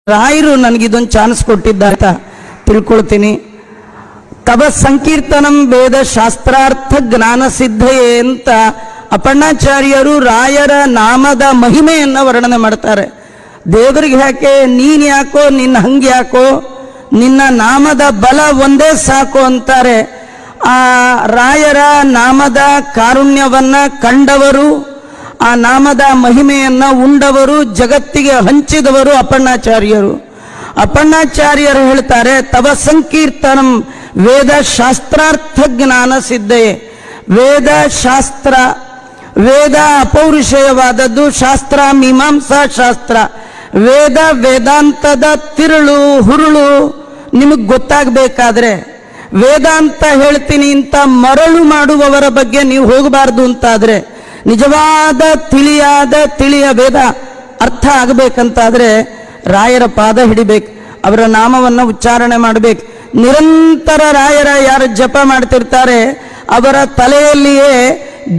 ರಾಯರು ನನಗಿದೊಂದು ಚಾನ್ಸ್ ಕೊಟ್ಟಿದ್ದ ಅಂತ ತಿಳ್ಕೊಳ್ತೀನಿ. ತವ ಸಂಕೀರ್ತನಂ ವೇದ ಶಾಸ್ತ್ರಾರ್ಥ ಜ್ಞಾನ ಸಿದ್ಧಯೇ ಅಂತ ಅಪರ್ಣಾಚಾರ್ಯರು ರಾಯರ ನಾಮದ ಮಹಿಮೆಯನ್ನು ವರ್ಣನೆ ಮಾಡ್ತಾರೆ. ದೇವರಿಗೆ ಯಾಕೆ ನೀನು ಯಾಕೋ, ನಿನ್ನ ಹಂಗೆ ಯಾಕೋ, ನಿನ್ನ ನಾಮದ ಬಲ ಒಂದೇ ಸಾಕು ಅಂತಾರೆ. ಆ ರಾಯರ ನಾಮದ ಕಾರುಣ್ಯವನ್ನ ಕಂಡವರು, ಆ ನಾಮದ ಮಹಿಮೆಯನ್ನ ಉಂಡವರು, ಜಗತ್ತಿಗೆ ಹಂಚಿದವರು ಅಪರ್ಣಾಚಾರ್ಯರು. ಅಪರ್ಣಾಚಾರ್ಯರು ಹೇಳ್ತಾರೆ, ತವ ಸಂಕೀರ್ತನಂ ವೇದ ಶಾಸ್ತ್ರಾರ್ಥ ಜ್ಞಾನ ಸಿದ್ಧಯೇ. ವೇದ ಶಾಸ್ತ್ರ, ವೇದ ಅಪೌರುಷೇಯವಾದದ್ದು, ಶಾಸ್ತ್ರ ಮೀಮಾಂಸಾ ಶಾಸ್ತ್ರ. ವೇದ ವೇದಾಂತದ ತಿರುಳು ಹುರುಳು ನಿಮಗೆ ಗೊತ್ತಾಗಬೇಕಾದ್ರೆ, ವೇದಾಂತ ಹೇಳ್ತೀನಿ ಅಂತ ಮರಳು ಮಾಡುವವರ ಬಗ್ಗೆ ನೀವು ಹೋಗಬಾರ್ದು ಅಂತಾದ್ರೆ, ನಿಜವಾದ ತಿಳಿಯ ವೇದ ಅರ್ಥ ಆಗಬೇಕಂತಾದ್ರೆ ರಾಯರ ಪಾದ ಹಿಡಿಬೇಕು, ಅವರ ನಾಮವನ್ನು ಉಚ್ಚಾರಣೆ ಮಾಡಬೇಕು. ನಿರಂತರ ರಾಯರ ಯಾರು ಜಪ ಮಾಡ್ತಿರ್ತಾರೆ ಅವರ ತಲೆಯಲ್ಲಿಯೇ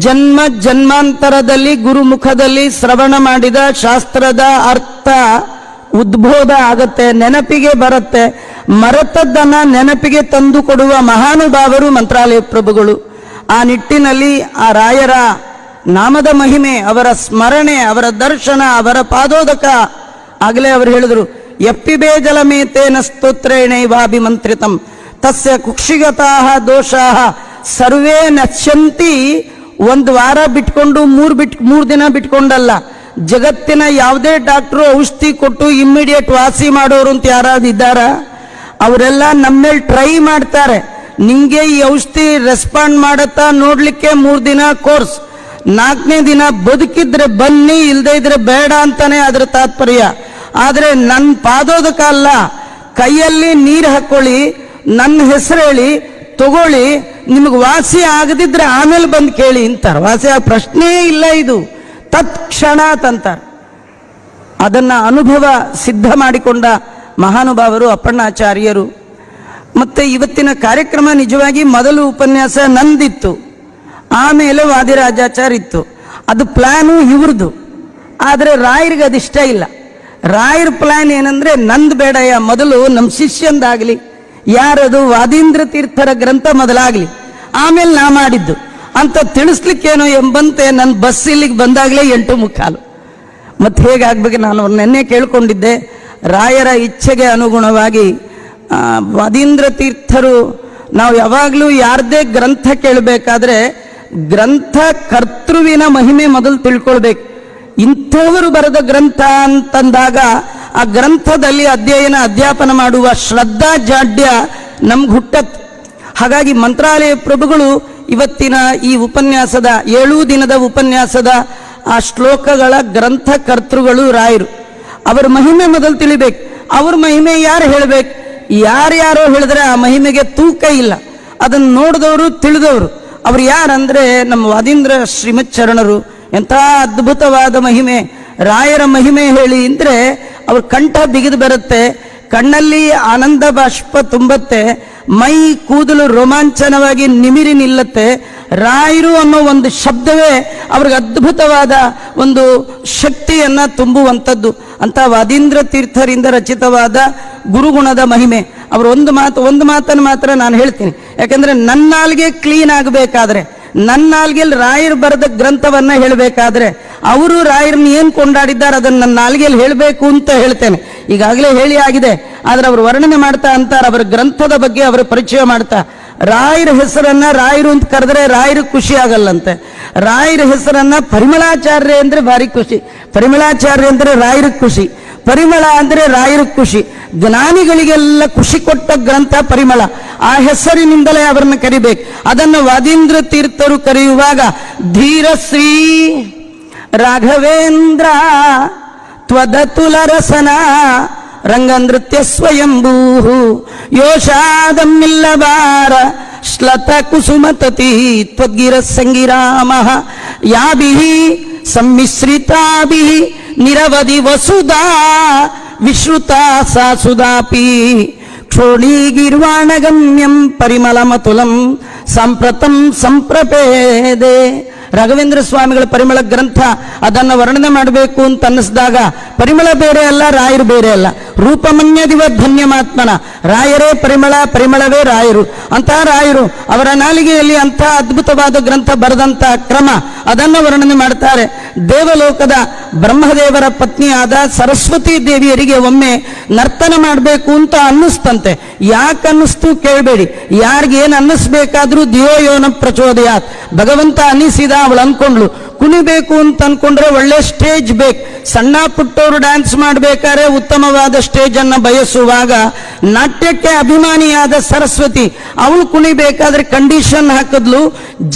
ಜನ್ಮ ಜನ್ಮಾಂತರದಲ್ಲಿ ಗುರುಮುಖದಲ್ಲಿ ಶ್ರವಣ ಮಾಡಿದ ಶಾಸ್ತ್ರದ ಅರ್ಥ ಉದ್ಬೋಧ ಆಗತ್ತೆ, ನೆನಪಿಗೆ ಬರುತ್ತೆ. ಮರೆತದ್ದನ್ನ ನೆನಪಿಗೆ ತಂದು ಕೊಡುವ ಮಹಾನುಭಾವರು ಮಂತ್ರಾಲಯ ಪ್ರಭುಗಳು. ಆ ನಿಟ್ಟಿನಲ್ಲಿ ಆ ರಾಯರ ನಾಮದ ಮಹಿಮೆ, ಅವರ ಸ್ಮರಣೆ, ಅವರ ದರ್ಶನ, ಅವರ ಪಾದೋದಕ. ಆಗಲೇ ಅವರು ಹೇಳಿದ್ರು, ಯಪ್ಪಿಬೇ ಜಲಮೇತೇನ ಸ್ತೋತ್ರೇಣೈವಾಭಿಮಂತ್ರಿತಂ ತಸ್ಯ ಕುಕ್ಷಿಗತಾಹ ದೋಷಾಹ ಸರ್ವೇ ನಶ್ಯಂತಿ. ಒಂದು ವಾರ ಬಿಟ್ಕೊಂಡು ಮೂರು ದಿನ ಬಿಟ್ಕೊಂಡಲ್ಲ, ಜಗತ್ತಿನ ಯಾವುದೇ ಡಾಕ್ಟ್ರು ಔಷಧಿ ಕೊಟ್ಟು ಇಮ್ಮಿಡಿಯೇಟ್ ವಾಸಿ ಮಾಡೋರು ಅಂತ ಯಾರಾದ್ರು ಇದ್ದಾರ? ಅವರೆಲ್ಲ ನಮ್ಮೇಲೆ ಟ್ರೈ ಮಾಡ್ತಾರೆ, ನಿಂಗೆ ಈ ಔಷಧಿ ರೆಸ್ಪಾಂಡ್ ಮಾಡತ್ತಾ ನೋಡ್ಲಿಕ್ಕೆ 3 ದಿನ ಕೋರ್ಸ್, 4ನೇ ದಿನ ಬದುಕಿದ್ರೆ ಬನ್ನಿ, ಇಲ್ಲದೆ ಇದ್ರೆ ಬೇಡ ಅಂತಾನೆ ಅದ್ರ ತಾತ್ಪರ್ಯ. ಆದ್ರೆ ನನ್ನ ಪಾದೋದಕ ಅಲ್ಲ, ಕೈಯಲ್ಲಿ ನೀರು ಹಾಕೊಳ್ಳಿ, ನನ್ನ ಹೆಸರು ಹೇಳಿ ತಗೊಳ್ಳಿ, ನಿಮಗೆ ವಾಸಿ ಆಗದಿದ್ರೆ ಆಮೇಲೆ ಬಂದು ಕೇಳಿ ಅಂತಾರೆ. ವಾಸಿ ಆಗ ಪ್ರಶ್ನೆ ಇಲ್ಲ, ಇದು ತತ್ಕ್ಷಣ ಅಂತಾರೆ. ಅದನ್ನ ಅನುಭವ ಸಿದ್ಧ ಮಾಡಿಕೊಂಡ ಮಹಾನುಭಾವರು ಅಪರ್ಣಾಚಾರ್ಯರು. ಮತ್ತೆ ಇವತ್ತಿನ ಕಾರ್ಯಕ್ರಮ ನಿಜವಾಗಿ ಮೊದಲು ಉಪನ್ಯಾಸ ನಂದಿತ್ತು, ಆಮೇಲೆ ವಾದಿರಾಜಾಚಾರ್ಯ ಇತ್ತು. ಅದು ಪ್ಲಾನು ಇವ್ರದ್ದು. ಆದರೆ ರಾಯರಿಗೆ ಅದಿಷ್ಟ ಇಲ್ಲ. ರಾಯರ ಪ್ಲಾನ್ ಏನಂದ್ರೆ, ನಂದು ಬೇಡಯ್ಯ, ಮೊದಲು ನಮ್ಮ ಶಿಷ್ಯಂದಾಗಲಿ, ಯಾರದು ವಾದೀಂದ್ರ ತೀರ್ಥರ ಗ್ರಂಥ ಮೊದಲಾಗಲಿ, ಆಮೇಲೆ ನಾ ಮಾಡಿದ್ದು ಅಂತ ತಿಳಿಸ್ಲಿಕ್ಕೇನೋ ಎಂಬಂತೆ ನನ್ನ ಬಸ್ ಇಲ್ಲಿಗೆ ಬಂದಾಗಲೇ 8:15. ಮತ್ತೆ ಹೇಗಾಗ್ಬೇಕು, ನಾನು ನೆನ್ನೆ ಕೇಳ್ಕೊಂಡಿದ್ದೆ, ರಾಯರ ಇಚ್ಛೆಗೆ ಅನುಗುಣವಾಗಿ ವಾದೀಂದ್ರ ತೀರ್ಥರು, ನಾವು ಯಾವಾಗಲೂ ಯಾರದೇ ಗ್ರಂಥ ಕೇಳಬೇಕಾದ್ರೆ ಗ್ರಂಥ ಕರ್ತೃವಿನ ಮಹಿಮೆ ಮೊದಲು ತಿಳ್ಕೊಳ್ಬೇಕು. ಇಂಥವರು ಬರೆದ ಗ್ರಂಥ ಅಂತಂದಾಗ ಆ ಗ್ರಂಥದಲ್ಲಿ ಅಧ್ಯಾಪನ ಮಾಡುವ ಶ್ರದ್ಧಾ ಜಾಡ್ಯ ನಮ್ಗೆ ಹುಟ್ಟತ್. ಹಾಗಾಗಿ ಮಂತ್ರಾಲಯ ಪ್ರಭುಗಳು ಇವತ್ತಿನ ಈ ಉಪನ್ಯಾಸದ 7 ದಿನದ ಉಪನ್ಯಾಸದ ಆ ಶ್ಲೋಕಗಳ ಗ್ರಂಥ ಕರ್ತೃಗಳು ರಾಯರು. ಅವರ ಮಹಿಮೆ ಮೊದಲು ತಿಳಿಬೇಕು. ಅವ್ರ ಮಹಿಮೆ ಯಾರು ಹೇಳಬೇಕು? ಯಾರ್ಯಾರೋ ಹೇಳಿದ್ರೆ ಆ ಮಹಿಮೆಗೆ ತೂಕ ಇಲ್ಲ. ಅದನ್ನು ನೋಡಿದವರು ತಿಳಿದವರು ಅವ್ರು ಯಾರಂದ್ರೆ ನಮ್ಮ ವಾದೀಂದ್ರ ಶ್ರೀಮತ್ ಚರಣರು. ಎಂಥ ಅದ್ಭುತವಾದ ಮಹಿಮೆ, ರಾಯರ ಮಹಿಮೆ ಹೇಳಿ ಅಂದ್ರೆ ಅವ್ರ ಕಂಠ ಬಿಗಿದು ಬರುತ್ತೆ, ಕಣ್ಣಲ್ಲಿ ಆನಂದ ಬಾಷ್ಪ ತುಂಬತ್ತೆ, ಮೈ ಕೂದಲು ರೋಮಾಂಚನವಾಗಿ ನಿಮಿರಿ ನಿಲ್ಲತ್ತೆ. ರಾಯರು ಅನ್ನೋ ಒಂದು ಶಬ್ದವೇ ಅವ್ರಿಗೆ ಅದ್ಭುತವಾದ ಒಂದು ಶಕ್ತಿಯನ್ನ ತುಂಬುವಂಥದ್ದು. ಅಂತ ವಾದೀಂದ್ರ ತೀರ್ಥರಿಂದ ರಚಿತವಾದ ಗುರುಗುಣದ ಮಹಿಮೆ. ಅವರು ಒಂದು ಮಾತನ್ನು ಮಾತ್ರ ನಾನು ಹೇಳ್ತೀನಿ, ಯಾಕಂದ್ರೆ ನನ್ನ ನಾಲ್ಗೆ ಕ್ಲೀನ್ ಆಗಬೇಕಾದ್ರೆ, ನನ್ನ ನಾಲ್ಗೆಯಲ್ಲಿ ರಾಯರು ಬರೆದ ಗ್ರಂಥವನ್ನ ಹೇಳಬೇಕಾದ್ರೆ, ಅವರು ರಾಯರನ್ನ ಏನ್ ಕೊಂಡಾಡಿದ್ದಾರೆ ಅದನ್ನ ನನ್ನ ನಾಲ್ಗೆಯಲ್ಲಿ ಹೇಳಬೇಕು ಅಂತ ಹೇಳ್ತೇನೆ. ಈಗಾಗಲೇ ಹೇಳಿ ಆಗಿದೆ, ಆದ್ರೆ ಅವರು ವರ್ಣನೆ ಮಾಡ್ತಾ ಅಂತಾರೆ, ಅವರ ಗ್ರಂಥದ ಬಗ್ಗೆ ಅವರ ಪರಿಚಯ ಮಾಡ್ತಾ. ರಾಯರ ಹೆಸರನ್ನ ರಾಯರು ಅಂತ ಕರೆದ್ರೆ ರಾಯರು ಖುಷಿ ಆಗಲ್ಲಂತೆ. ರಾಯರ ಹೆಸರನ್ನ ಪರಿಮಳಾಚಾರ್ಯ ಅಂದ್ರೆ ಭಾರಿ ಖುಷಿ, ಪರಿಮಳಾಚಾರ್ಯ ಅಂದ್ರೆ ರಾಯರ ಖುಷಿ, ಪರಿಮಳ ಅಂದ್ರೆ ರಾಯರ ಖುಷಿ. ಜ್ಞಾನಿಗಳಿಗೆಲ್ಲ ಖುಷಿ ಕೊಟ್ಟ ಗ್ರಂಥ ಪರಿಮಳ. ಆ ಹೆಸರಿನಿಂದಲೇ ಅವರನ್ನು ಕರಿಬೇಕು. ಅದನ್ನು ವಾದೀಂದ್ರ ತೀರ್ಥರು ಕರೆಯುವಾಗ ಧೀರಶ್ರೀ ರಾಘವೇಂದ್ರ ತ್ವದತುಲ ರಸನ ರಂಗನೃತ್ಯ ಸ್ವಯಂಭೂ ಯೋಷಾದಮ್ಮಿಲ್ಲಬಾರ ಶ್ಲತ ಕುಸುಮತತಿ ತ್ವದ್ಗಿರ ಸಂಗಿರಾಮ ಯಾಭಿಃ ಸಮ್ಮಿಶ್ರಿತಾಭಿಃ ನಿರವಧಿ ವಸುಧಾ ವಿಶ್ರುತಾ ಸಾ ಸುಧಾಪಿ ಕ್ಷೋಣೀಗಿರ್ವಾಣಗಮ್ಯಂ ಪರಿಮಳಮತುಲಂ ಸಂಪ್ರತಂ ಸಂಪ್ರಪೇದೆ. ರಾಘವೇಂದ್ರ ಸ್ವಾಮಿಗಳ ಪರಿಮಳ ಗ್ರಂಥ ಅದನ್ನು ವರ್ಣನೆ ಮಾಡಬೇಕು ಅಂತ ಅನ್ನಿಸಿದಾಗ ಪರಿಮಳ ಬೇರೆ ಅಲ್ಲ, ರಾಯರು ಬೇರೆ ಅಲ್ಲ. ರೂಪಮನ್ಯದಿವ ಧನ್ಯಮಾತ್ಮನ. ರಾಯರೇ ಪರಿಮಳ, ಪರಿಮಳವೇ ರಾಯರು. ಅಂತಹ ರಾಯರು ಅವರ ನಾಲಿಗೆಯಲ್ಲಿ ಅಂತಹ ಅದ್ಭುತವಾದ ಗ್ರಂಥ ಬರೆದಂತಹ ಕ್ರಮ ಅದನ್ನು ವರ್ಣನೆ ಮಾಡ್ತಾರೆ. ದೇವಲೋಕದ ಬ್ರಹ್ಮದೇವರ ಪತ್ನಿಯಾದ ಸರಸ್ವತಿ ದೇವಿಯರಿಗೆ ಒಮ್ಮೆ ನರ್ತನ ಮಾಡಬೇಕು ಅಂತ ಅನ್ನಿಸ್ತಂತೆ. ಯಾಕೆ ಅನ್ನಿಸ್ತು ಕೇಳಬೇಡಿ, ಯಾರಿಗೇನು ಅನ್ನಿಸ್ಬೇಕಾದ್ರೂ ದಿಯೋ ಯೋನ ಪ್ರಚೋದಯಾತ್, ಭಗವಂತ ಅನ್ನಿಸಿದ. ಅವಳು ಅನ್ಕೊಂಡ್ಲು ಕುಣಿಬೇಕು ಅಂತ ಅನ್ಕೊಂಡ್ರೆ ಒಳ್ಳೆ ಸ್ಟೇಜ್ ಬೇಕು. ಸಣ್ಣ ಪುಟ್ಟವರು ಡ್ಯಾನ್ಸ್ ಮಾಡಬೇಕಾದ್ರೆ ಉತ್ತಮವಾದ ಸ್ಟೇಜ್ ಅನ್ನ ಬಯಸುವಾಗ ನಾಟ್ಯಕ್ಕೆ ಅಭಿಮಾನಿಯಾದ ಸರಸ್ವತಿ ಅವಳು ಕುಣಿಬೇಕಾದ್ರೆ ಕಂಡೀಷನ್ ಹಾಕಿದ್ಲು,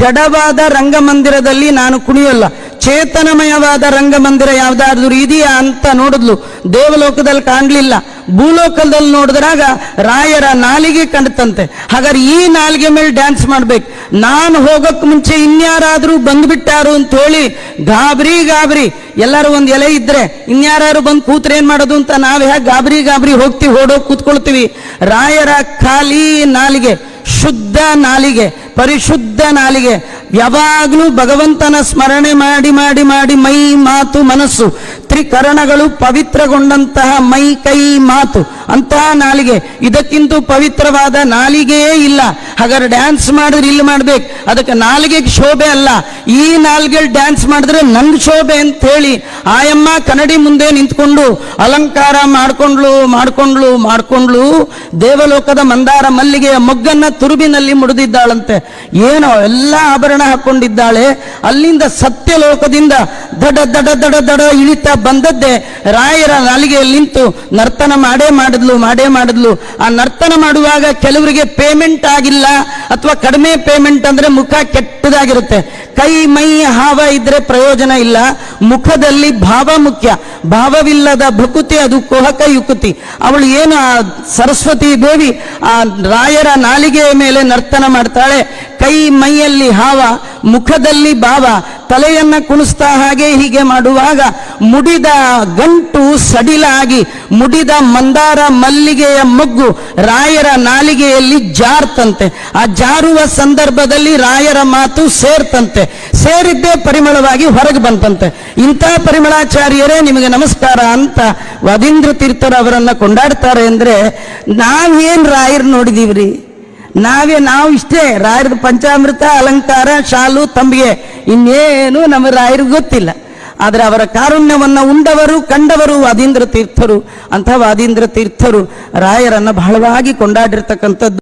ಜಡವಾದ ರಂಗಮಂದಿರದಲ್ಲಿ ನಾನು ಕುಣಿಯಲ್ಲ, ಚೇತನಮಯವಾದ ರಂಗಮಂದಿರ ಯಾವ್ದಾದ್ರು ಇದೆಯಾ ಅಂತ ನೋಡಿದ್ಲು. ದೇವಲೋಕದಲ್ಲಿ ಕಾಣಲಿಲ್ಲ, ಭೂಲೋಕದಲ್ಲಿ ನೋಡಿದ್ರಾಗ ರಾಯರ ನಾಲಿಗೆ ಕಂಡತಂತೆ. ಹಾಗಾದ್ರೆ ಈ ನಾಲಿಗೆ ಮೇಲೆ ಡ್ಯಾನ್ಸ್ ಮಾಡ್ಬೇಕು. ನಾನು ಹೋಗಕ್ ಮುಂಚೆ ಇನ್ಯಾರಾದ್ರೂ ಬಂದ್ಬಿಟ್ಟಾರು ಅಂತ ಹೇಳಿ ಗಾಬರಿ ಎಲ್ಲರೂ ಒಂದ್ ಎಲೆ ಇದ್ರೆ ಇನ್ಯಾರು ಬಂದು ಕೂತ್ರೆ ಏನ್ ಮಾಡೋದು ಅಂತ ನಾವ್ ಹೇಗೆ ಗಾಬರಿ ಹೋಗ್ತೀವಿ, ಓಡೋಗಿ ಕೂತ್ಕೊಳ್ತೀವಿ. ರಾಯರ ಖಾಲಿ ನಾಲಿಗೆ, ಶುದ್ಧ ನಾಲಿಗೆ, ಪರಿಶುದ್ಧ ನಾಲಿಗೆ, ಯಾವಾಗಲೂ ಭಗವಂತನ ಸ್ಮರಣೆ ಮಾಡಿ ಮಾಡಿ ಮಾಡಿ ಮೈ ಮಾತು ಮನಸ್ಸು ತ್ರಿಕರಣಗಳು ಪವಿತ್ರಗೊಂಡಂತಹ ಮೈ ಕೈ ಮಾತು ಅಂತಹ ನಾಲಿಗೆ. ಇದಕ್ಕಿಂತ ಪವಿತ್ರವಾದ ನಾಲಿಗೆಯೇ ಇಲ್ಲ. ಹಾಗಾದ್ರೆ ಡ್ಯಾನ್ಸ್ ಮಾಡಿದ್ರೆ ಇಲ್ಲಿ ಮಾಡ್ಬೇಕು, ಅದಕ್ಕೆ ನಾಲಿಗೆಗೆ ಶೋಭೆ ಅಲ್ಲ, ಈ ನಾಲಿಗೆಯಲ್ಲಿ ಡ್ಯಾನ್ಸ್ ಮಾಡಿದ್ರೆ ನಂಗೆ ಶೋಭೆ ಅಂತ ಹೇಳಿ ಆಯಮ್ಮ ಕನ್ನಡಿ ಮುಂದೆ ನಿಂತ್ಕೊಂಡು ಅಲಂಕಾರ ಮಾಡ್ಕೊಂಡ್ಲು ದೇವಲೋಕದ ಮಂದಾರ ಮಲ್ಲಿಗೆಯ ಮೊಗ್ಗನ್ನ ತುರುಬಿನಲ್ಲಿ ಮುಡಿದಿದ್ದಾಳಂತೆ. ಏನೋ ಎಲ್ಲ ಆಭರಣ ಹಾಕೊಂಡಿದ್ದಾಳೆ. ಅಲ್ಲಿಂದ ಸತ್ಯಲೋಕದಿಂದ ದಡ ದಡ ದಡ ದಡ ಇಳಿತಾ ಬಂದದ್ದೇ ರಾಯರ ನಾಲಿಗೆಯಲ್ಲಿ ನಿಂತು ನರ್ತನ ಮಾಡೇ ಮಾಡಿದ್ಲು. ಆ ನರ್ತನ ಮಾಡುವಾಗ ಕೆಲವರಿಗೆ ಪೇಮೆಂಟ್ ಆಗಿಲ್ಲ, ಅಥವಾ ಕಡಿಮೆ ಪೇಮೆಂಟ್ ಅಂದ್ರೆ ಮುಖ ಕೆಟ್ಟದಾಗಿರುತ್ತೆ. ಕೈ ಮೈ ಹಾವ ಇದ್ರೆ ಪ್ರಯೋಜನ ಇಲ್ಲ, ಮುಖದಲ್ಲಿ ಭಾವ ಮುಖ್ಯ. ಭಾವವಿಲ್ಲದ ಭಕುತಿ ಅದು ಕುಹಕ ಯುಕುತಿ. ಅವಳು ಏನು ಆ ಸರಸ್ವತಿ ದೇವಿ ಆ ರಾಯರ ನಾಲಿಗೆಯ ಮೇಲೆ ನರ್ತನ ಮಾಡ್ತಾಳೆ. ಕೈ ಮೈಯಲ್ಲಿ ಹಾವ, ಮುಖದಲ್ಲಿ ಭಾವ, ತಲೆಯನ್ನ ಕುಣಿಸ್ತಾ ಹಾಗೆ ಹೀಗೆ ಮಾಡುವಾಗ ಮುಡಿದ ಗಂಟು ಸಡಿಲಾಗಿ ಮುಡಿದ ಮಂದಾರ ಮಲ್ಲಿಗೆಯ ಮೊಗ್ಗು ರಾಯರ ನಾಲಿಗೆಯಲ್ಲಿ ಜಾರ್ತಂತೆ. ಆ ಜಾರುವ ಸಂದರ್ಭದಲ್ಲಿ ರಾಯರ ಮಾತು ಸೇರ್ತಂತೆ. ಸೇರಿದ್ದೇ ಪರಿಮಳವಾಗಿ ಹೊರಗೆ ಬಂತಂತೆ. ಇಂಥ ಪರಿಮಳಾಚಾರ್ಯರೇ ನಿಮಗೆ ನಮಸ್ಕಾರ ಅಂತ ವಾದೀಂದ್ರ ತೀರ್ಥರು ಅವರನ್ನ ಕೊಂಡಾಡ್ತಾರೆ. ಅಂದ್ರೆ ನಾವೇನ್ ರಾಯರ್ ನೋಡಿದೀವ್ರಿ? ನಾವು ಇಷ್ಟೇ ರಾಯರದ ಪಂಚಾಮೃತ, ಅಲಂಕಾರ, ಶಾಲು, ತಂಬಿಗೆ, ಇನ್ನೇನು ನಮ್ಮ ರಾಯರಿಗೆ ಗೊತ್ತಿಲ್ಲ. ಆದರೆ ಅವರ ಕಾರುಣ್ಯವನ್ನ ಉಂಡವರು ಕಂಡವರು ವಾದೀಂದ್ರ ತೀರ್ಥರು. ಅಂಥ ವಾದೀಂದ್ರ ತೀರ್ಥರು ರಾಯರನ್ನ ಬಹಳವಾಗಿ ಕೊಂಡಾಡಿರ್ತಕ್ಕಂಥದ್ದು.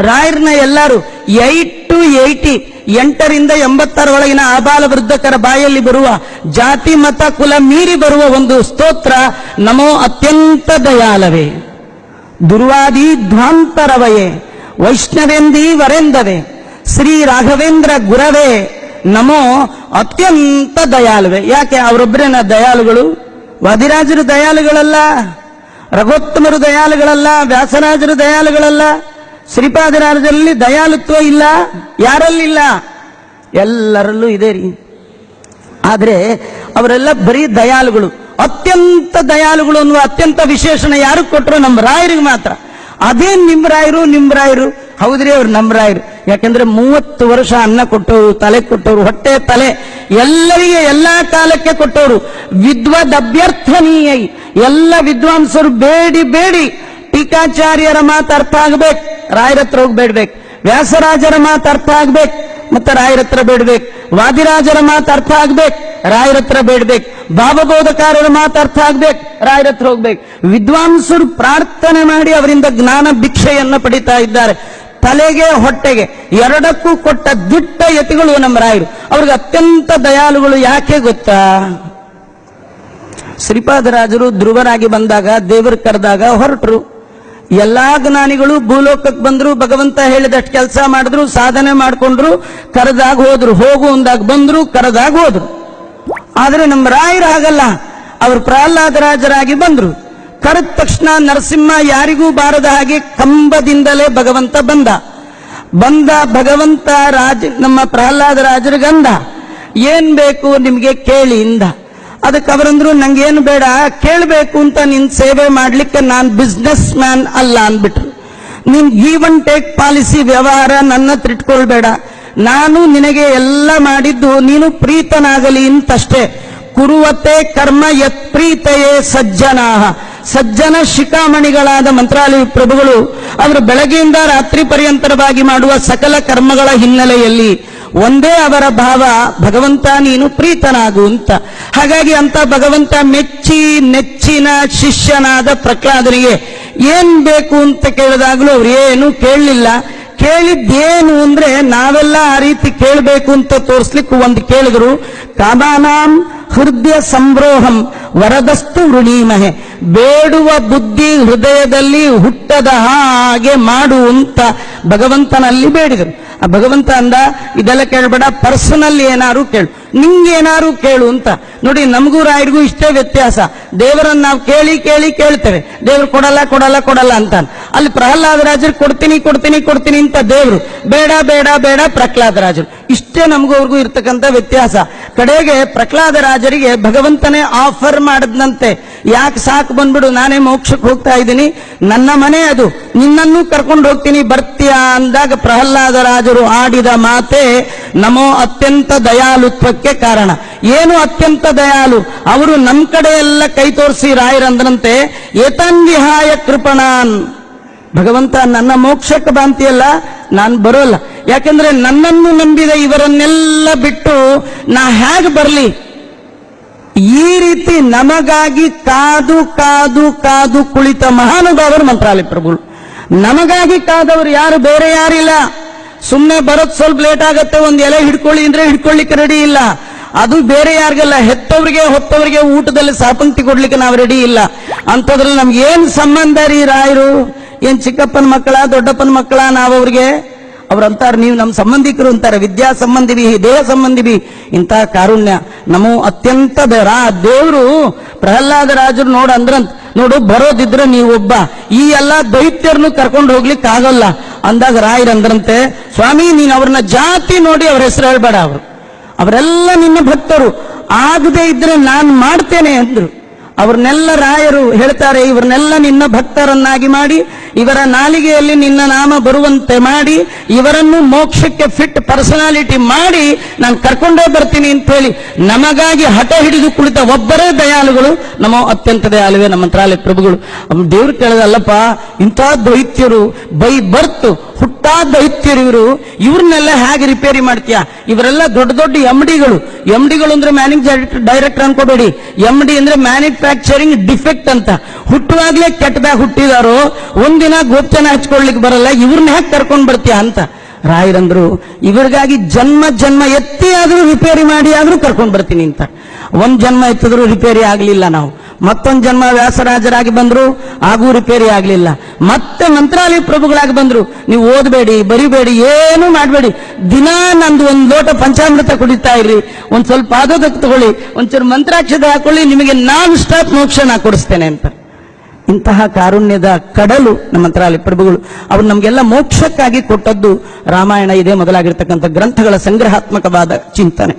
ರಾಯರನ್ನ ಎಲ್ಲರೂ 8 to 80 8ರಿಂದ 80 ಒಳಗಿನ ಆಬಾಲ ವೃದ್ಧಕರ ಬಾಯಲ್ಲಿ ಬರುವ ಜಾತಿ ಮತ ಕುಲ ಮೀರಿ ಬರುವ ಒಂದು ಸ್ತೋತ್ರ ನಮೋ ಅತ್ಯಂತ ದಯಾಲವೇ, ದುರ್ವಾದಿ ಧ್ವಾಂತರವಯೇ, ವೈಷ್ಣವೇಂದಿ ವರೆಂದವೇ, ಶ್ರೀ ರಾಘವೇಂದ್ರ ಗುರವೇ ನಮೋ ಅತ್ಯಂತ ದಯಾಳುವೆ. ಯಾಕೆ ಅವರೊಬ್ಬರೇನ ದಯಾಳುಗಳು? ವಾದಿರಾಜರು ದಯಾಳುಗಳಲ್ಲ, ರಘೋತ್ತಮರು ದಯಾಳುಗಳಲ್ಲ, ವ್ಯಾಸರಾಜರು ದಯಾಳುಗಳಲ್ಲ, ಶ್ರೀಪಾದರಾಜರಲ್ಲಿ ದಯಾಳುತ್ವ ಇಲ್ಲ. ಯಾರಲ್ಲಿಲ್ಲ? ಎಲ್ಲರಲ್ಲೂ ಇದೆ ರೀ. ಆದ್ರೆ ಅವರೆಲ್ಲ ಬರೀ ದಯಾಳುಗಳು. ಅತ್ಯಂತ ದಯಾಳುಗಳು ಅನ್ನುವ ಅತ್ಯಂತ ವಿಶೇಷಣ ಯಾರು ಕೊಟ್ಟರು? ನಮ್ಮ ರಾಯರಿಗೆ ಮಾತ್ರ. ಅದೇ ನಿಮ್ಮ ರಾಯರು ಹೌದ್ರಿ, ಅವ್ರು ನಮ್ಮ ರಾಯರು. ಯಾಕಂದ್ರೆ 30 ವರ್ಷ ಅನ್ನ ಕೊಟ್ಟವರು, ತಲೆ ಕೊಟ್ಟವರು, ಹೊಟ್ಟೆ ತಲೆ ಎಲ್ಲರಿಗೆ ಎಲ್ಲಾ ಕಾಲಕ್ಕೆ ಕೊಟ್ಟವರು. ವಿದ್ವದಭ್ಯರ್ಥನೀಯ, ಎಲ್ಲ ವಿದ್ವಾಂಸರು ಬೇಡಿ ಟೀಕಾಚಾರ್ಯರ ಮಾತು ಅರ್ಥ ಆಗ್ಬೇಕು, ರಾಯರ ಹತ್ರ ಹೋಗಿ ಬೇಡ್ಬೇಕು. ವ್ಯಾಸರಾಜರ ಮಾತು ಅರ್ಥ ಆಗ್ಬೇಕು, ಮತ್ತೆ ರಾಯರ ಹತ್ರ ಬೇಡ್ಬೇಕು. ವಾದಿರಾಜರ ಮಾತು ಅರ್ಥ ಆಗ್ಬೇಕು, ರಾಯರ ಹತ್ರ ಬೇಡ್ಬೇಕು. ಭಾವಬೋಧಕಾರರ ಮಾತು ಅರ್ಥ ಆಗ್ಬೇಕು, ರಾಯರ ಹತ್ರ ಹೋಗ್ಬೇಕು. ವಿದ್ವಾಂಸರು ಪ್ರಾರ್ಥನೆ ಮಾಡಿ ಅವರಿಂದ ಜ್ಞಾನ ಭಿಕ್ಷೆಯನ್ನ ಪಡಿತಾ ಇದ್ದಾರೆ. ತಲೆಗೆ ಹೊಟ್ಟೆಗೆ ಎರಡಕ್ಕೂ ಕೊಟ್ಟ ದಿಟ್ಟ ಯತಿಗಳು ನಮ್ಮ ರಾಯರು. ಅವ್ರಿಗೆ ಅತ್ಯಂತ ದಯಾಳುಗಳು. ಯಾಕೆ ಗೊತ್ತಾ? ಶ್ರೀಪಾದರಾಜರು ಧ್ರುವರಾಗಿ ಬಂದಾಗ, ದೇವರು ಕರೆದಾಗ ಹೊರಟರು. ಎಲ್ಲಾ ಜ್ಞಾನಿಗಳು ಭೂಲೋಕಕ್ಕೆ ಬಂದ್ರು, ಭಗವಂತ ಹೇಳಿದಷ್ಟು ಕೆಲಸ ಮಾಡಿದ್ರು, ಸಾಧನೆ ಮಾಡ್ಕೊಂಡ್ರು, ಕರೆದಾಗ ಹೋದ್ರು. ಹೋಗು ಅಂದಾಗ ಬಂದ್ರು, ಕರೆದಾಗ ಹೋದ್ರು. ಆದ್ರೆ ನಮ್ಮ ರಾಯರು ಹಾಗಲ್ಲ. ಅವರು ಪ್ರಹ್ಲಾದರಾಜರಾಗಿ ಬಂದ್ರು. ಕರೆದ ತಕ್ಷಣ ನರಸಿಂಹ ಯಾರಿಗೂ ಬಾರದ ಹಾಗೆ ಕಂಬದಿಂದಲೇ ಭಗವಂತ ಬಂದ ಭಗವಂತ ನಮ್ಮ ಪ್ರಹ್ಲಾದರಾಜರಿಗಂದ, ಏನ್ ಬೇಕು ನಿಮ್ಗೆ ಕೇಳಿ ಇಂದ. ಅದಕ್ಕೆ ಅವರಂದ್ರು ನಂಗೇನು ಬೇಡ, ಕೇಳಬೇಕು ಅಂತ ನಿನ್ ಸೇವೆ ಮಾಡ್ಲಿಕ್ಕೆ ನಾನ್ ಬಿಸ್ನೆಸ್ ಮ್ಯಾನ್ ಅಲ್ಲ ಅಂದ್ಬಿಟ್ರು. ನೀನ್ ಗಿವ್ ಅಂಡ್ ಟೇಕ್ ಪಾಲಿಸಿ ವ್ಯವಹಾರ ನನ್ನ ತಿಟ್ಕೊಳ್ಬೇಡ. ನಾನು ನಿನಗೆ ಎಲ್ಲ ಮಾಡಿದ್ದು ನೀನು ಪ್ರೀತನಾಗಲಿ ಅಂತಷ್ಟೇ. ಕುರುವತೆ ಕರ್ಮ ಯತ್ ಪ್ರೀತಯೇ ಸಜ್ಜನಾಹ. ಸಜ್ಜನ ಶಿಖಾಮಣಿಗಳಾದ ಮಂತ್ರಾಲಯ ಪ್ರಭುಗಳು ಅವರು ಬೆಳಗ್ಗೆಯಿಂದ ರಾತ್ರಿ ಪರ್ಯಂತರವಾಗಿ ಮಾಡುವ ಸಕಲ ಕರ್ಮಗಳ ಹಿನ್ನೆಲೆಯಲ್ಲಿ ಒಂದೇ ಅವರ ಭಾವ, ಭಗವಂತ ನೀನು ಪ್ರೀತನಾಗು ಅಂತ. ಹಾಗಾಗಿ ಅಂತ ಭಗವಂತ ಮೆಚ್ಚಿ ನೆಚ್ಚಿನ ಶಿಷ್ಯನಾದ ಪ್ರಹ್ಲಾದನಿಗೆ ಏನ್ ಬೇಕು ಅಂತ ಕೇಳಿದಾಗಲೂ ಅವ್ರು ಏನು ಕೇಳಲಿಲ್ಲ. ಕೇಳಿದ್ದೇನು ಅಂದ್ರೆ ನಾವೆಲ್ಲ ಆ ರೀತಿ ಕೇಳಬೇಕು ಅಂತ ತೋರಿಸ್ಲಿಕ್ಕೆ ಒಂದು ಕೇಳಿದ್ರು, ಕಾಮಾನಾಂ ಹೃದಯ ಸಂಬ್ರೋಹಂ ವರದಸ್ತು ವೃಣೀಮಹೆ. ಬೇಡುವ ಬುದ್ಧಿ ಹೃದಯದಲ್ಲಿ ಹುಟ್ಟದ ಹಾಗೆ ಮಾಡು ಅಂತ ಭಗವಂತನಲ್ಲಿ ಬೇಡಿದರು. ಆ ಭಗವಂತ ಅಂದ, ಇದೆಲ್ಲ ಕೇಳಬೇಡ, ಪರ್ಸನಲ್ ಏನಾರು ಕೇಳು, ನಿಂಗೇನಾರು ಕೇಳು ಅಂತ. ನೋಡಿ, ನಮಗೂ ರಾಯರಿಗೂ ಇಷ್ಟೇ ವ್ಯತ್ಯಾಸ. ದೇವರನ್ನ ನಾವು ಕೇಳಿ ಕೇಳಿ ಕೇಳ್ತೇವೆ, ದೇವ್ರು ಕೊಡಲ್ಲ ಕೊಡಲ್ಲ ಕೊಡಲ್ಲ ಅಂತ. ಅಲ್ಲಿ ಪ್ರಹ್ಲಾದರಾಜರು ಕೊಡ್ತೀನಿ ಕೊಡ್ತೀನಿ ಕೊಡ್ತೀನಿ ಅಂತ ದೇವ್ರು, ಬೇಡ ಬೇಡ ಬೇಡ ಪ್ರಹ್ಲಾದರಾಜರು. ಇಷ್ಟೇ ನಮಗೂ ಅವ್ರಿಗೂ ಇರ್ತಕ್ಕಂಥ ವ್ಯತ್ಯಾಸ. ಕಡೆಗೆ ಪ್ರಹ್ಲಾದರಾಜರಿಗೆ ಭಗವಂತನೇ ಆಫರ್ ಮಾಡಿದ್ನಂತೆ, ಯಾಕೆ ಸಾಕು ಬಂದ್ಬಿಡು, ನಾನೇ ಮೋಕ್ಷಕ್ಕೆ ಹೋಗ್ತಾ ಇದ್ದೀನಿ, ನನ್ನ ಮನೆ ಅದು, ನಿನ್ನನ್ನು ಕರ್ಕೊಂಡು ಹೋಗ್ತೀನಿ ಬರ್ತೀಯಾ ಅಂದಾಗ ಪ್ರಹ್ಲಾದರಾಜರು ಆಡಿದ ಮಾತೆ ನಮೋ ಅತ್ಯಂತ ದಯಾಳುತ್ವಕ್ಕೆ ಕಾರಣ. ಏನು ಅತ್ಯಂತ ದಯಾಳು, ಅವರು ನಮ್ಮ ಕಡೆ ಎಲ್ಲ ಕೈ ತೋರಿಸಿ ರಾಯರಂದ್ರಂತೆ, ಏತನ್ವಿಹಾಯ ಕೃಪಣಾನ್, ಭಗವಂತ ನನ್ನ ಮೋಕ್ಷಕ್ಕೆ ಬಾಂತಿಯಲ್ಲ, ನಾನು ಬರೋಲ್ಲ, ಯಾಕಂದ್ರೆ ನನ್ನನ್ನು ನಂಬಿದ ಇವರನ್ನೆಲ್ಲ ಬಿಟ್ಟು ನಾ ಹೇಗೆ ಬರಲಿ. ಈ ರೀತಿ ನಮಗಾಗಿ ಕಾದು ಕಾದು ಕಾದು ಕುಳಿತ ಮಹಾನುಭಾವರು ಮಂತ್ರಾಲಯ ಪ್ರಭುಗಳು. ನಮಗಾಗಿ ಕಾದವರು ಯಾರು, ಬೇರೆ ಯಾರಿಲ್ಲ. ಸುಮ್ಮನೆ ಬರೋದು ಸ್ವಲ್ಪ ಲೇಟ್ ಆಗತ್ತೆ, ಒಂದು ಎಲೆ ಹಿಡ್ಕೊಳ್ಳಿ ಅಂದ್ರೆ ಹಿಡ್ಕೊಳ್ಳಿಕ್ಕೆ ರೆಡಿ ಇಲ್ಲ. ಅದು ಬೇರೆ ಯಾರಿಗೆಲ್ಲ, ಹೆತ್ತವರಿಗೆ ಹೊತ್ತವರಿಗೆ ಊಟದಲ್ಲಿ ಸಾಪಂಕ್ತಿ ಕೊಡ್ಲಿಕ್ಕೆ ನಾವು ರೆಡಿ ಇಲ್ಲ. ಅಂಥದ್ರಲ್ಲಿ ನಮ್ಗೆ ಏನ್ ಸಂಬಂಧ ರೀ ರಾಯರು? ಏನ್ ಚಿಕ್ಕಪ್ಪನ ಮಕ್ಕಳ ದೊಡ್ಡಪ್ಪನ ಮಕ್ಕಳ ನಾವವ್ರಿಗೆ? ಅವ್ರಂತಾರೆ ನೀವು ನಮ್ಮ ಸಂಬಂಧಿಕರು ಅಂತಾರೆ, ವಿದ್ಯಾ ಸಂಬಂಧಿವಿ ದೇಹ ಸಂಬಂಧಿವಿ. ಇಂತಹ ಕಾರುಣ್ಯ ನಮೋ ಅತ್ಯಂತ ದೇವರು ಪ್ರಹ್ಲಾದರಾಜರು ನೋಡು ಅಂದ್ರಂತ, ನೋಡು ಬರೋದಿದ್ರೆ ನೀವೊಬ್ಬ, ಈ ಎಲ್ಲ ದೈತ್ಯರನ್ನು ಕರ್ಕೊಂಡು ಹೋಗ್ಲಿಕ್ಕೆ ಆಗಲ್ಲ ಅಂದಾಗ ರಾಯರಂದ್ರಂತೆ, ಸ್ವಾಮಿ ನೀನು ಅವ್ರನ್ನ ಜಾತಿ ನೋಡಿ ಅವ್ರ ಹೆಸರು ಹೇಳ್ಬೇಡ, ಅವರೆಲ್ಲ ನಿನ್ನ ಭಕ್ತರು, ಆಗದೆ ಇದ್ರೆ ನಾನು ಮಾಡ್ತೇನೆ ಅಂದ್ರು. ಅವ್ರನ್ನೆಲ್ಲ ರಾಯರು ಹೇಳ್ತಾರೆ, ಇವ್ರನ್ನೆಲ್ಲ ನಿನ್ನ ಭಕ್ತರನ್ನಾಗಿ ಮಾಡಿ, ಇವರ ನಾಲಿಗೆಯಲ್ಲಿ ನಿನ್ನ ನಾಮ ಬರುವಂತೆ ಮಾಡಿ, ಇವರನ್ನು ಮೋಕ್ಷಕ್ಕೆ ಫಿಟ್ ಪರ್ಸನಾಲಿಟಿ ಮಾಡಿ ನಾನು ಕರ್ಕೊಂಡೇ ಬರ್ತೀನಿ ಅಂತ ಹೇಳಿ ನಮಗಾಗಿ ಹಠ ಹಿಡಿದು ಕುಳಿತ ಒಬ್ಬರೇ ದಯಾಳುಗಳು, ನಮೋ ಅತ್ಯಂತ ದಯಾಳುವೆ ನಮ್ಮ ಮಂತ್ರಾಲಯ ಪ್ರಭುಗಳು. ದೇವ್ರು ಕೇಳದಲ್ಲಪ್ಪ, ಇಂಥ ದೈತ್ಯರು ಬೈ ಬರ್ತು ಹುಟ್ಟಾ ದೈತ್ಯರು ಇವರು, ಇವ್ರನ್ನೆಲ್ಲ ಹೇಗೆ ರಿಪೇರಿ ಮಾಡ್ತೀಯಾ? ಇವರೆಲ್ಲ ದೊಡ್ಡ ದೊಡ್ಡ ಎಂಡಿಗಳು. ಎಂಡಿಗಳು ಅಂದ್ರೆ ಮ್ಯಾನೇಜಿಂಗ್ ಡೈರೆಕ್ಟರ್ ಅನ್ಕೋಬೇಡಿ, ಎಂಡಿ ಅಂದ್ರೆ ಮ್ಯಾನುಫ್ಯಾಕ್ಚರಿಂಗ್ ಡಿಫೆಕ್ಟ್ ಅಂತ. ಹುಟ್ಟುವಾಗ್ಲೇ ಕೆಟ್ಟದಾಗ ಹುಟ್ಟಿದಾರೋ, ಒಂದಿನ ಗೋಪ್ಚನ ಹಚ್ಕೊಳ್ಲಿಕ್ಕೆ ಬರಲ್ಲ, ಇವ್ರನ್ನ ಹೇಗೆ ಕರ್ಕೊಂಡ್ ಬರ್ತೀಯ ಅಂತ ರಾಯರಂದ್ರು. ಇವರಿಗಾಗಿ ಜನ್ಮ ಜನ್ಮ ಎತ್ತಿ ಆದ್ರೂ ರಿಪೇರಿ ಮಾಡಿ ಆದ್ರೂ ಕರ್ಕೊಂಡ್ ಬರ್ತೀನಿ ಅಂತ. ಒಂದ್ ಜನ್ಮ ಎತ್ತಿದ್ರು ರಿಪೇರಿ ಆಗ್ಲಿಲ್ಲ, ನಾವು ಮತ್ತೊಂದು ಜನ್ಮ ವ್ಯಾಸರಾಜರಾಗಿ ಬಂದ್ರು, ಹಾಗೂ ರಿಪೇರಿ ಆಗ್ಲಿಲ್ಲ. ಮತ್ತೆ ಮಂತ್ರಾಲಯ ಪ್ರಭುಗಳಾಗಿ ಬಂದ್ರು, ನೀವು ಓದಬೇಡಿ ಬರಿಬೇಡಿ ಏನು ಮಾಡಬೇಡಿ, ದಿನಾ ನಂದು ಒಂದು ಲೋಟ ಪಂಚಾಮೃತ ಕುಡಿತಾ ಇರ್ರಿ, ಒಂದ್ ಸ್ವಲ್ಪ ಪಾದೋದಕ್ಕೆ ತಗೊಳ್ಳಿ, ಒಂಚೂರು ಮಂತ್ರಾಕ್ಷತೆ ಹಾಕೊಳ್ಳಿ, ನಿಮಗೆ ನಾನ್ ಸ್ಟಾಪ್ ಮೋಕ್ಷ ನಾ ಕೊಡಿಸ್ತೇನೆ ಅಂತ. ಇಂತಹ ಕಾರುಣ್ಯದ ಕಡಲು ನಮ್ಮ ಮಂತ್ರಾಲಯ ಪ್ರಭುಗಳು. ಅವರು ನಮಗೆಲ್ಲ ಮೋಕ್ಷಕ್ಕಾಗಿ ಕೊಟ್ಟದ್ದು ರಾಮಾಯಣ, ಇದೇ ಮೊದಲಾಗಿರ್ತಕ್ಕಂಥ ಗ್ರಂಥಗಳ ಸಂಗ್ರಹಾತ್ಮಕವಾದ ಚಿಂತನೆ.